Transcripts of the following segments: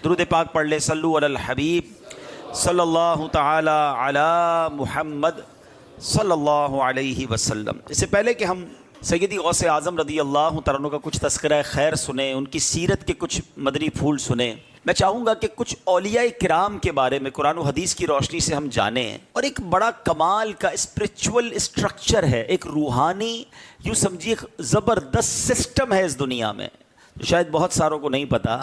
درود پاک پڑھ لیں. صلو علی الحبیب صلی اللہ تعالی علی محمد صلی اللہ علیہ وسلم. اس سے پہلے کہ ہم سیدی غوث اعظم رضی اللہ تعالیٰ عنہ کا کچھ تذکرہ خیر سنیں، ان کی سیرت کے کچھ مدنی پھول سنیں، میں چاہوں گا کہ کچھ اولیاء کرام کے بارے میں قرآن و حدیث کی روشنی سے ہم جانیں. اور ایک بڑا کمال کا اسپریچول اسٹرکچر ہے، ایک روحانی یوں سمجھیے زبردست سسٹم ہے اس دنیا میں، شاید بہت ساروں کو نہیں پتا.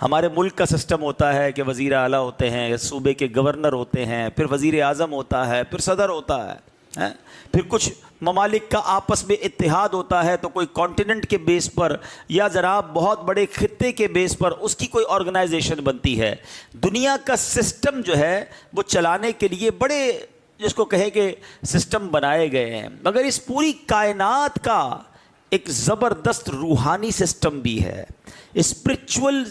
ہمارے ملک کا سسٹم ہوتا ہے کہ وزیر اعلیٰ ہوتے ہیں، صوبے کے گورنر ہوتے ہیں، پھر وزیر اعظم ہوتا ہے، پھر صدر ہوتا ہے، پھر کچھ ممالک کا آپس میں اتحاد ہوتا ہے تو کوئی کانٹیننٹ کے بیس پر یا جناب بہت بڑے خطے کے بیس پر اس کی کوئی آرگنائزیشن بنتی ہے. دنیا کا سسٹم جو ہے وہ چلانے کے لیے بڑے جس کو کہے کہ سسٹم بنائے گئے ہیں، مگر اس پوری کائنات کا ایک زبردست روحانی سسٹم بھی ہے، اسپریچول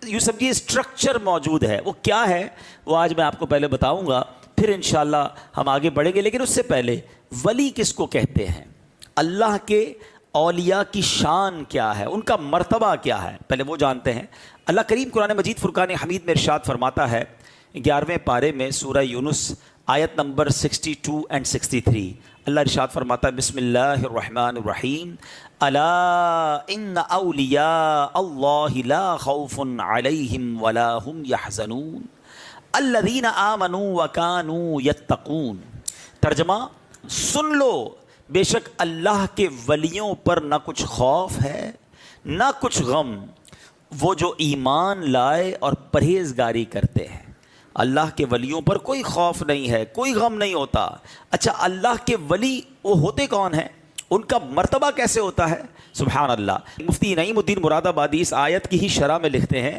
یوں سمجھیے اسٹرکچر موجود ہے. وہ کیا ہے وہ آج میں آپ کو پہلے بتاؤں گا، پھر انشاءاللہ ہم آگے بڑھیں گے. لیکن اس سے پہلے ولی کس کو کہتے ہیں، اللہ کے اولیاء کی شان کیا ہے، ان کا مرتبہ کیا ہے، پہلے وہ جانتے ہیں. اللہ کریم قرآن مجید فرقان حمید میں ارشاد فرماتا ہے 11ویں پارے میں سورہ یونس آیت نمبر 62 اور 63. اللہ ارشاد فرماتا ہے بسم اللہ الرحمن الرحیم الا ان اولیاء اللہ لا خوف علیہم ولا هم یحزنون الذین آمنوا وکانوا یتقون. ترجمہ، سن لو بے شک اللہ کے ولیوں پر نہ کچھ خوف ہے نہ کچھ غم، وہ جو ایمان لائے اور پرہیزگاری کرتے ہیں. اللہ کے ولیوں پر کوئی خوف نہیں ہے، کوئی غم نہیں ہوتا. اچھا، اللہ کے ولی وہ ہوتے کون ہیں، ان کا مرتبہ کیسے ہوتا ہے؟ سبحان اللہ. مفتی نعیم الدین مراد آبادی اس آیت کی ہی شرح میں لکھتے ہیں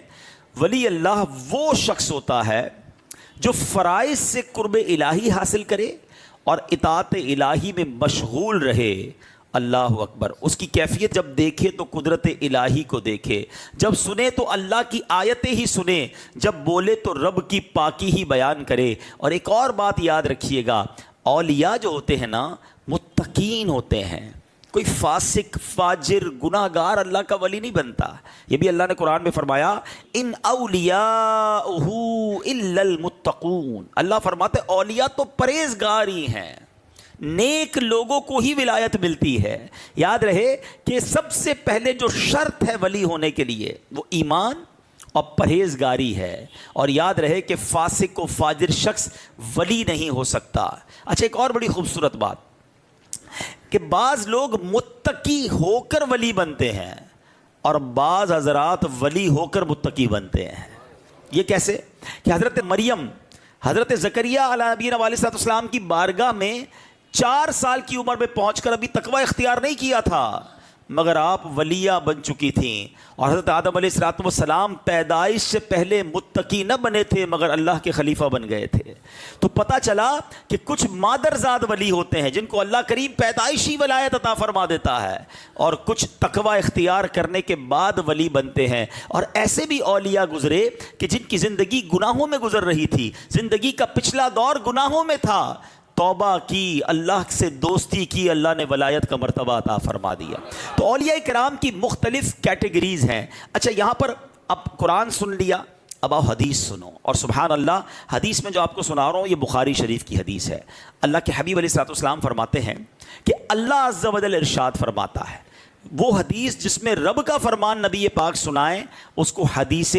ولی اللہ وہ شخص ہوتا ہے جو فرائض سے قرب الہی حاصل کرے اور اطاعت الہی میں مشغول رہے. اللہ اکبر. اس کی کیفیت جب دیکھے تو قدرت الہی کو دیکھے، جب سنے تو اللہ کی آیتیں ہی سنے، جب بولے تو رب کی پاکی ہی بیان کرے. اور ایک اور بات یاد رکھیے گا، اولیاء جو ہوتے ہیں نا متقین ہوتے ہیں. کوئی فاسق فاجر گناہ گار اللہ کا ولی نہیں بنتا. یہ بھی اللہ نے قرآن میں فرمایا ان اولیاءہ الا المتقون. اللہ فرماتے اولیاء تو پرہیزگار ہی ہیں، نیک لوگوں کو ہی ولایت ملتی ہے. یاد رہے کہ سب سے پہلے جو شرط ہے ولی ہونے کے لیے وہ ایمان اور پرہیزگاری ہے. اور یاد رہے کہ فاسق و فاجر شخص ولی نہیں ہو سکتا. اچھا، ایک اور بڑی خوبصورت بات کہ بعض لوگ متقی ہو کر ولی بنتے ہیں اور بعض حضرات ولی ہو کر متقی بنتے ہیں. یہ کیسے کہ حضرت مریم، حضرت زکریہ علیہ نبینا علیہ السلام کی بارگاہ میں 4 سال کی عمر میں پہنچ کر ابھی تقوی اختیار نہیں کیا تھا، مگر آپ ولیہ بن چکی تھیں. اور حضرت آدم علیہ السلام پیدائش سے پہلے متقی نہ بنے تھے مگر اللہ کے خلیفہ بن گئے تھے. تو پتہ چلا کہ کچھ مادرزاد ولی ہوتے ہیں جن کو اللہ کریم پیدائشی ولایت عطا فرما دیتا ہے، اور کچھ تقوی اختیار کرنے کے بعد ولی بنتے ہیں. اور ایسے بھی اولیاء گزرے کہ جن کی زندگی گناہوں میں گزر رہی تھی، زندگی کا پچھلا دور گناہوں میں تھا، توبہ کی، اللہ سے دوستی کی، اللہ نے ولایت کا مرتبہ عطا فرما دیا. تو اولیاء کرام کی مختلف کیٹیگریز ہیں. اچھا، یہاں پر اب قرآن سن لیا، اب آپ حدیث سنو. اور سبحان اللہ، حدیث میں جو آپ کو سنا رہا ہوں یہ بخاری شریف کی حدیث ہے. اللہ کے حبیب علیہ السلام فرماتے ہیں کہ اللہ عز و جل ارشاد فرماتا ہے، وہ حدیث جس میں رب کا فرمان نبی پاک سنائیں اس کو حدیث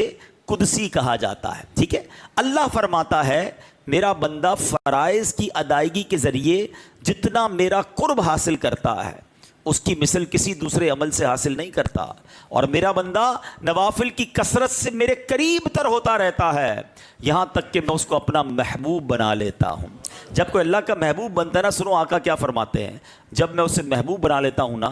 قدسی کہا جاتا ہے. ٹھیک ہے، اللہ فرماتا ہے میرا بندہ فرائض کی ادائیگی کے ذریعے جتنا میرا قرب حاصل کرتا ہے اس کی مثل کسی دوسرے عمل سے حاصل نہیں کرتا، اور میرا بندہ نوافل کی کثرت سے میرے قریب تر ہوتا رہتا ہے یہاں تک کہ میں اس کو اپنا محبوب بنا لیتا ہوں. جب کوئی اللہ کا محبوب بنتا ہے نا، سنو آقا کیا فرماتے ہیں، جب میں اسے محبوب بنا لیتا ہوں نا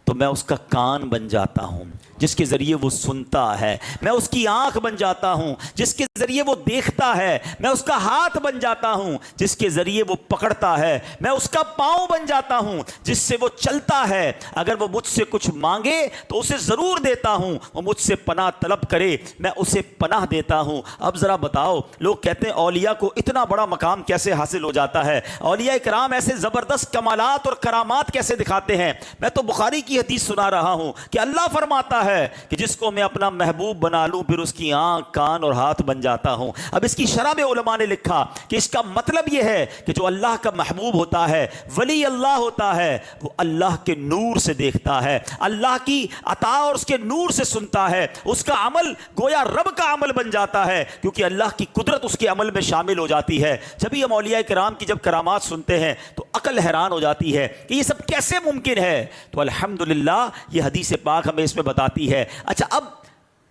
تو میں اس کا کان بن جاتا ہوں جس کے ذریعے وہ سنتا ہے، میں اس کی آنکھ بن جاتا ہوں جس کے ذریعے وہ دیکھتا ہے، میں اس کا ہاتھ بن جاتا ہوں جس کے ذریعے وہ پکڑتا ہے، میں اس کا پاؤں بن جاتا ہوں جس سے وہ چلتا ہے. اگر وہ مجھ سے کچھ مانگے تو اسے ضرور دیتا ہوں، وہ مجھ سے پناہ طلب کرے میں اسے پناہ دیتا ہوں. اب ذرا بتاؤ، لوگ کہتے ہیں اولیاء کو اتنا بڑا مقام کیسے حاصل ہو جاتا ہے، اولیاء کرام ایسے زبردست کمالات اور کرامات کیسے دکھاتے ہیں. میں تو بخاری کی ایسی حدیث سنا رہا ہوں کہ اللہ فرماتا ہے کہ جس کو میں اپنا محبوب بنا لوں پھر اس کی آنکھ کان اور ہاتھ بن جاتا ہوں۔ اب اس کی شرح میں علماء نے لکھا کہ اس کا مطلب یہ ہے کہ جو اللہ کا محبوب ہوتا ہے، ولی اللہ ہوتا ہے، وہ اللہ کے نور سے دیکھتا ہے، اللہ کی عطا اور اس کے نور سے سنتا ہے، اس کا عمل گویا رب کا عمل بن جاتا ہے کیونکہ اللہ کی قدرت اس کے عمل میں شامل ہو جاتی ہے۔ جب ہم اولیاء کرام کی جب کرامات سنتے ہیں تو عقل حیران ہو جاتی ہے کہ یہ سب کیسے ممکن ہے۔ تو الحمدللہ یہ حدیث پاک ہمیں اس میں بتاتی ہے۔ اچھا، اب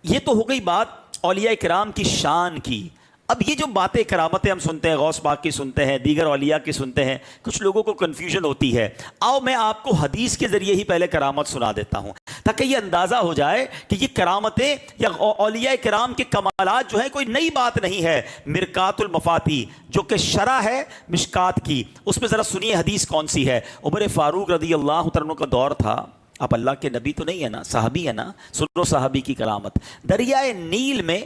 یہ تو ہو گئی بات اولیاء کرام کی شان کی۔ اب یہ جو باتیں کرامتیں ہم سنتے ہیں، غوث پاک کی سنتے ہیں، دیگر اولیاء کی سنتے ہیں، کچھ لوگوں کو کنفیوژن ہوتی ہے۔ آؤ میں آپ کو حدیث کے ذریعے ہی پہلے کرامت سنا دیتا ہوں تاکہ یہ اندازہ ہو جائے کہ یہ کرامتیں یا اولیاء کرام کے کمالات جو ہیں کوئی نئی بات نہیں ہے۔ مرکات المفاتی جو کہ شرح ہے مشکات کی، اس میں ذرا سنیے حدیث کون سی ہے۔ عمر فاروق رضی اللہ تعالیٰ عنہ کا دور تھا، آپ اللہ کے نبی تو نہیں ہے نا، صحابی ہے نا، سنو صحابی کی کرامت۔ دریائے نیل میں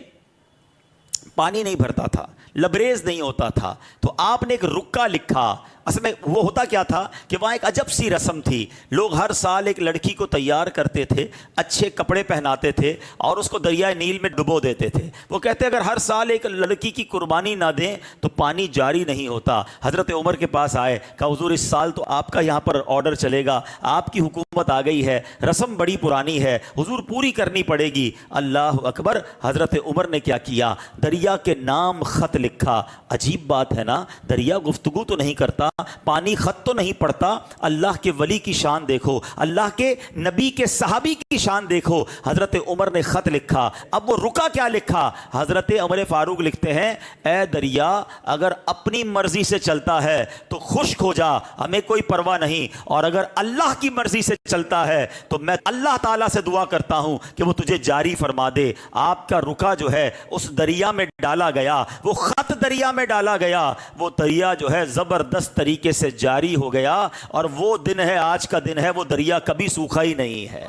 پانی نہیں بھرتا تھا، لبریز نہیں ہوتا تھا، تو آپ نے ایک رکا لکھا۔ اصل میں وہ ہوتا کیا تھا کہ وہاں ایک عجب سی رسم تھی، لوگ ہر سال ایک لڑکی کو تیار کرتے تھے، اچھے کپڑے پہناتے تھے اور اس کو دریائے نیل میں ڈبو دیتے تھے۔ وہ کہتے اگر ہر سال ایک لڑکی کی قربانی نہ دیں تو پانی جاری نہیں ہوتا۔ حضرت عمر کے پاس آئے، کہا حضور اس سال تو آپ کا یہاں پر آرڈر چلے گا، آپ کی حکومت آ گئی ہے، رسم بڑی پرانی ہے، حضور پوری کرنی پڑے گی۔ اللہ اکبر، حضرت عمر نے کیا کیا، دریا کے نام خط لکھا۔ عجیب بات ہے نا، دریا گفتگو تو نہیں کرتا، پانی خط تو نہیں پڑتا، اللہ کے ولی کی شان دیکھو، اللہ کے نبی کے صحابی کی شان دیکھو۔ حضرت عمر نے خط لکھا۔ اب وہ رکا کیا لکھا؟ حضرت عمر فاروق لکھتے ہیں، اے دریا اگر اپنی مرضی سے چلتا ہے تو خشک ہو جا، ہمیں کوئی پرواہ نہیں، اور اگر اللہ کی مرضی سے چلتا ہے تو میں اللہ تعالیٰ سے دعا کرتا ہوں کہ وہ تجھے جاری فرما دے۔ آپ کا رکا جو ہے اس دریا میں ڈالا گیا، وہ خط دریا میں ڈالا گیا، وہ دریا جو ہے زبردست طریقے سے جاری ہو گیا، اور وہ دن ہے، آج کا دن ہے، وہ دریا کبھی سوکھا ہی نہیں ہے،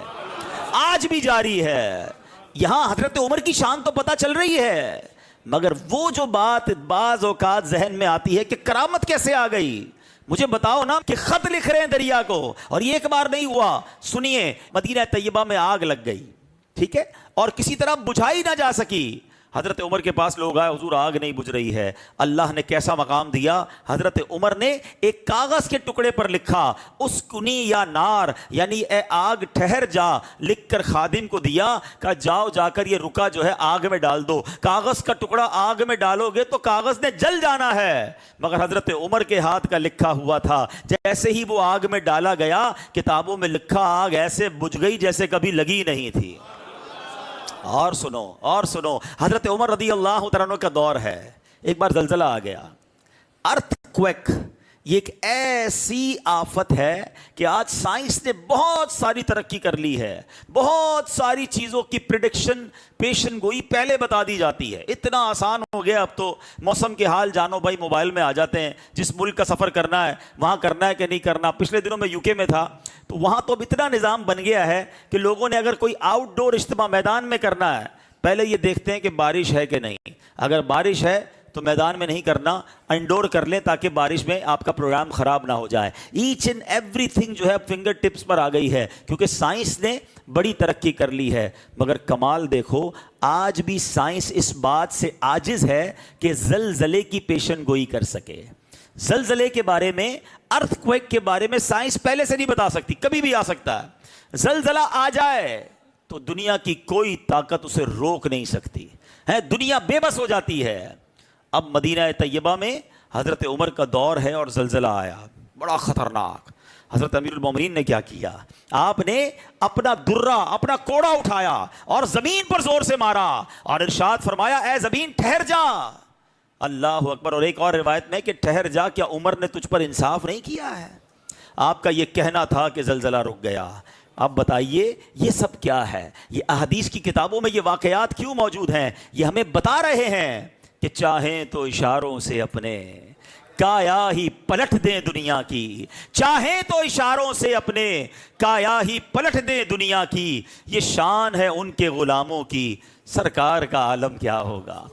آج بھی جاری ہے۔ یہاں حضرت عمر کی شان تو پتہ چل رہی ہے، مگر وہ جو بات بعض اوقات ذہن میں آتی ہے کہ کرامت کیسے آ گئی؟ مجھے بتاؤ نا کہ خط لکھ رہے ہیں دریا کو، اور یہ ایک بار نہیں ہوا۔ سنیے، مدینہ طیبہ میں آگ لگ گئی، ٹھیک ہے، اور کسی طرح بجھائی نہ جا سکی۔ حضرت عمر کے پاس لوگ آئے، حضور آگ نہیں بجھ رہی ہے۔ اللہ نے کیسا مقام دیا، حضرت عمر نے ایک کاغذ کے ٹکڑے پر لکھا، اسکنی یا نار، یعنی اے آگ ٹھہر جا، لکھ کر خادم کو دیا، کہا جاؤ جا کر یہ رکا جو ہے آگ میں ڈال دو۔ کاغذ کا ٹکڑا آگ میں ڈالو گے تو کاغذ نے جل جانا ہے، مگر حضرت عمر کے ہاتھ کا لکھا ہوا تھا، جیسے ہی وہ آگ میں ڈالا گیا، کتابوں میں لکھا آگ ایسے بجھ گئی جیسے کبھی لگی نہیں تھی۔ اور سنو، حضرت عمر رضی اللہ تعالیٰ عنہ کا دور ہے، ایک بار زلزلہ آ گیا، ارتھ کویک۔ یہ ایک ایسی آفت ہے کہ آج سائنس نے بہت ساری ترقی کر لی ہے، بہت ساری چیزوں کی پریڈکشن، پیشن گوئی پہلے بتا دی جاتی ہے۔ اتنا آسان ہو گیا اب تو، موسم کے حال جانو بھائی موبائل میں آ جاتے ہیں، جس ملک کا سفر کرنا ہے وہاں کرنا ہے کہ نہیں کرنا۔ پچھلے دنوں میں UK میں تھا تو وہاں تو اب اتنا نظام بن گیا ہے کہ لوگوں نے اگر کوئی آؤٹ ڈور اجتماع میدان میں کرنا ہے، پہلے یہ دیکھتے ہیں کہ بارش ہے کہ نہیں، اگر بارش ہے تو میدان میں نہیں کرنا، انڈور کر لیں تاکہ بارش میں آپ کا پروگرام خراب نہ ہو جائے۔ ایچ اینڈ ایوری تھنگ جو ہے فنگر ٹپس پر آ گئی ہے، کیونکہ سائنس نے بڑی ترقی کر لی ہے۔ مگر کمال دیکھو، آج بھی سائنس اس بات سے عاجز ہے کہ زلزلے کی پیشن گوئی کر سکے۔ زلزلے کے بارے میں، ارتھ کویک کے بارے میں سائنس پہلے سے نہیں بتا سکتی، کبھی بھی آ سکتا ہے۔ زلزلہ آ جائے تو دنیا کی کوئی طاقت اسے روک نہیں سکتی ہے، دنیا بے بس ہو جاتی ہے۔ اب مدینہ طیبہ میں حضرت عمر کا دور ہے اور زلزلہ آیا، بڑا خطرناک۔ حضرت امیر المومنین نے کیا کیا، آپ نے اپنا درہ، اپنا کوڑا اٹھایا اور زمین پر زور سے مارا اور ارشاد فرمایا، اے زمین ٹھہر جا۔ اللہ اکبر۔ اور ایک اور روایت میں کہ ٹھہر جا، کیا عمر نے تجھ پر انصاف نہیں کیا ہے؟ آپ کا یہ کہنا تھا کہ زلزلہ رک گیا۔ اب بتائیے یہ سب کیا ہے؟ یہ احادیث کی کتابوں میں یہ واقعات کیوں موجود ہیں؟ یہ ہمیں بتا رہے ہیں کہ چاہیں تو اشاروں سے اپنے کایا ہی پلٹ دیں دنیا کی، چاہیں تو اشاروں سے اپنے کایا ہی پلٹ دیں دنیا کی، یہ شان ہے ان کے غلاموں کی، سرکار کا عالم کیا ہوگا۔